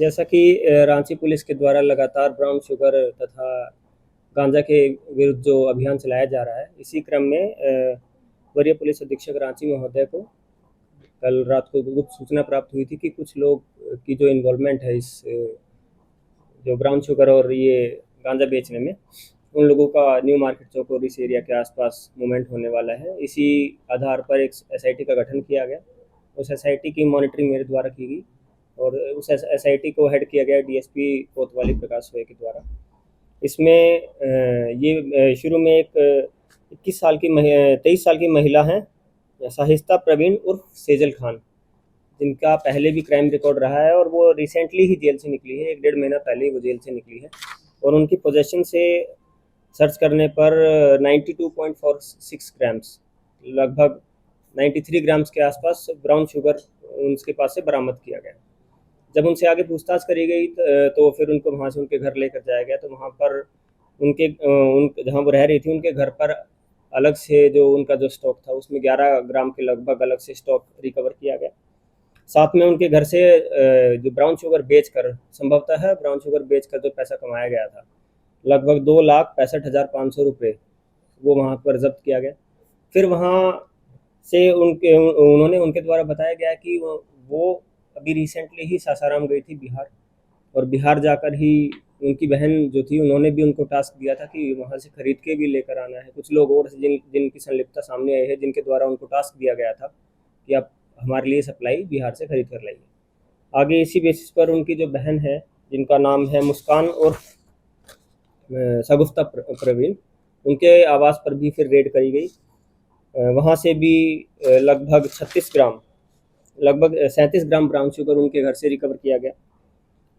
जैसा कि रांची पुलिस के द्वारा लगातार ब्राउन शुगर तथा गांजा के विरुद्ध जो अभियान चलाया जा रहा है, इसी क्रम में वरीय पुलिस अधीक्षक रांची महोदय को कल रात को गुप्त सूचना प्राप्त हुई थी कि कुछ लोग की जो इन्वॉल्वमेंट है इस जो ब्राउन शुगर और ये गांजा बेचने में, उन लोगों का न्यू मार्केट चौक और इस एरिया के आसपास मूवमेंट होने वाला है। इसी आधार पर एक एसआईटी का गठन किया गया। उस एसआईटी की मॉनिटरिंग मेरे द्वारा की गई और उस एसआईटी को हेड किया गया डीएसपी कोतवाली प्रकाश सोय के द्वारा। इसमें ये शुरू में एक 23 साल की महिला हैं, शाहिस्ता प्रवीण उर्फ सेजल खान, जिनका पहले भी क्राइम रिकॉर्ड रहा है और वो रिसेंटली ही जेल से निकली है। 1-1.5 महीना पहले ही वो जेल से निकली है और उनकी पोजेशन से सर्च करने पर 92.46 ग्राम्स, लगभग 93 ग्राम्स के आसपास ब्राउन शुगर उनके पास से बरामद किया गया। जब उनसे आगे पूछताछ करी गई तो फिर उनको वहाँ से उनके घर लेकर जाया गया। तो वहाँ पर उनके जहाँ वो रह रही थी, उनके घर पर अलग से जो उनका जो स्टॉक था, उसमें 11 ग्राम के लगभग अलग से स्टॉक रिकवर किया गया। साथ में उनके घर से जो ब्राउन शुगर बेचकर, संभवतः है ब्राउन शुगर बेचकर जो पैसा कमाया गया था, लगभग 2,65,500 रुपये, वो वहाँ पर जब्त किया गया। फिर वहाँ से उन्होंने उनके द्वारा बताया गया कि वो अभी रिसेंटली ही सासाराम गई थी बिहार, और बिहार जाकर ही उनकी बहन जो थी, उन्होंने भी उनको टास्क दिया था कि वहाँ से खरीद के भी लेकर आना है। कुछ लोग और जिनकी संलिप्तता सामने आई है, जिनके द्वारा उनको टास्क दिया गया था कि आप हमारे लिए सप्लाई बिहार से खरीद कर लाइए। आगे इसी बेसिस पर उनकी जो बहन है, जिनका नाम है मुस्कान और शगुफ्ता प्रवीण, उनके आवास पर भी फिर रेड करी गई। वहाँ से भी लगभग 37 ग्राम ब्राउन शुगर उनके घर से रिकवर किया गया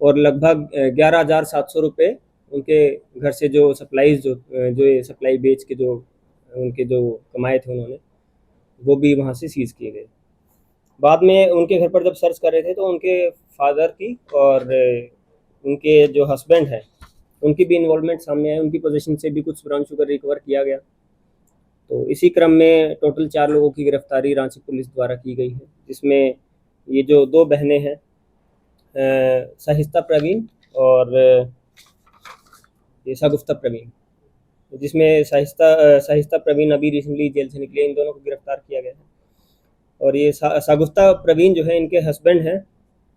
और लगभग 11,700 रुपये उनके घर से जो सप्लाई बेच के जो उनके जो कमाए थे उन्होंने, वो भी वहाँ से सीज़ किए गए। बाद में उनके घर पर जब सर्च कर रहे थे तो उनके फादर की और उनके जो हस्बैंड हैं, उनकी भी इन्वॉल्वमेंट सामने आई। उनकी पोजीशन से भी कुछ ब्राउन शुगर रिकवर किया गया। तो इसी क्रम में टोटल 4 लोगों की गिरफ्तारी रांची पुलिस द्वारा की गई है, जिसमें ये जो 2 बहनें हैं, शाहिस्ता प्रवीण और ये शगुफ्ता प्रवीण, जिसमें शाहिस्ता प्रवीण अभी रिसेंटली जेल से निकले, इन दोनों को गिरफ्तार किया गया है। और ये शगुफ्ता प्रवीण जो है, इनके हस्बैंड हैं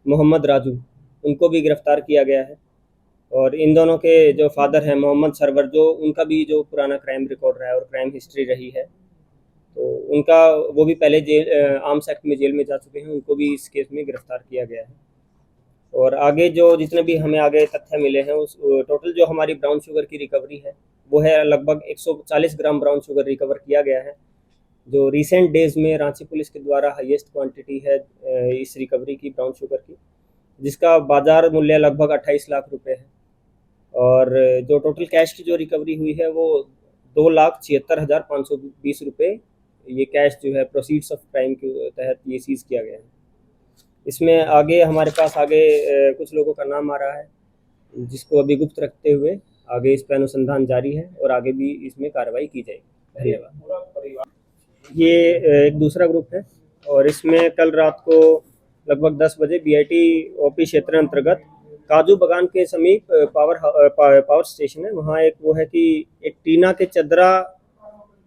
मोहम्मद राजू, उनको भी गिरफ्तार किया गया है। और इन दोनों के जो फादर हैं मोहम्मद सरवर, जो उनका भी जो पुराना क्राइम रिकॉर्ड रहा है और क्राइम हिस्ट्री रही है, तो उनका वो भी पहले आर्म्स एक्ट में जेल में जा चुके हैं, उनको भी इस केस में गिरफ्तार किया गया है। और आगे जो जितने भी हमें आगे तथ्य मिले हैं, उस टोटल जो हमारी ब्राउन शुगर की रिकवरी है, वो है लगभग 140 ग्राम ब्राउन शुगर रिकवर किया गया है, जो रिसेंट डेज में रांची पुलिस के द्वारा हाईएस्ट क्वांटिटी है इस रिकवरी की ब्राउन शुगर की, जिसका बाजार मूल्य लगभग 28 लाख रुपए है। और जो टोटल कैश की जो रिकवरी हुई है, वो 2,76,520 रुपये, ये कैश जो है प्रोसीड्स ऑफ क्राइम के तहत ये सीज किया गया है। इसमें आगे हमारे पास कुछ लोगों का नाम आ रहा है, जिसको अभी गुप्त रखते हुए आगे इस पर अनुसंधान जारी है और आगे भी इसमें कार्रवाई की जाएगी। धन्यवाद। ये एक दूसरा ग्रुप है और इसमें कल रात को लगभग 10 बजे बीआईटी ओपी क्षेत्र अंतर्गत काजू बागान के समीप पावर स्टेशन है, वहाँ एक वो है कि एक टीना के चदरा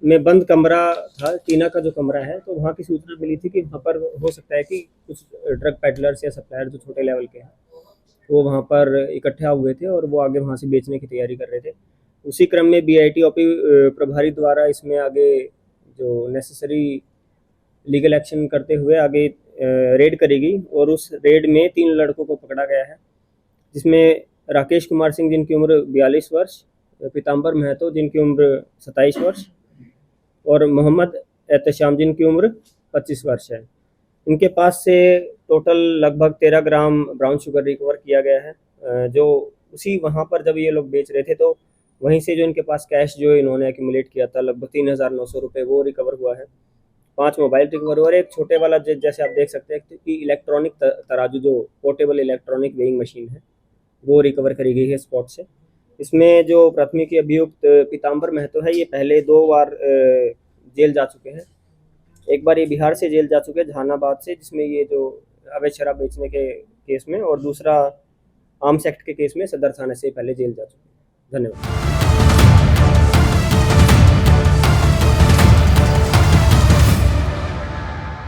में बंद कमरा था, टीना का जो कमरा है, तो वहाँ की सूचना मिली थी कि वहाँ पर हो सकता है कि कुछ ड्रग पेडलर्स या सप्लायर जो छोटे लेवल के हैं, वो वहाँ पर इकट्ठा हुए थे और वो आगे वहाँ से बेचने की तैयारी कर रहे थे। उसी क्रम में बीआईटी ओपी प्रभारी द्वारा इसमें आगे जो नेसेसरी लीगल एक्शन करते हुए आगे रेड करी गई और उस रेड में 3 लड़कों को पकड़ा गया है, जिसमें राकेश कुमार सिंह, जिनकी उम्र 42 वर्ष, पीताम्बर महतो, जिनकी उम्र 27 वर्ष, और मोहम्मद एहतशाम, जिनकी उम्र 25 वर्ष है। इनके पास से टोटल लगभग 13 ग्राम ब्राउन शुगर रिकवर किया गया है, जो उसी वहाँ पर जब ये लोग बेच रहे थे, तो वहीं से जो इनके पास कैश जो इन्होंने एक्यूमुलेट किया था लगभग 3,900 रुपये, वो रिकवर हुआ है। 5 मोबाइल रिकवर हुआ और एक छोटे वाला जैसे आप देख सकते हैं कि इलेक्ट्रॉनिक तराजू, जो पोर्टेबल इलेक्ट्रॉनिक वेइंग मशीन है, वो रिकवर करी गई है स्पॉट से। इसमें जो प्राथमिकी अभियुक्त पीताम्बर महतो है, ये पहले 2 बार जेल जा चुके हैं। एक बार ये बिहार से जेल जा चुके हैं, जहानाबाद से, जिसमें ये जो अवैध शराब बेचने के केस में, और दूसरा आर्म्स एक्ट के केस में सदर थाने से पहले जेल जा चुके हैं। धन्यवाद।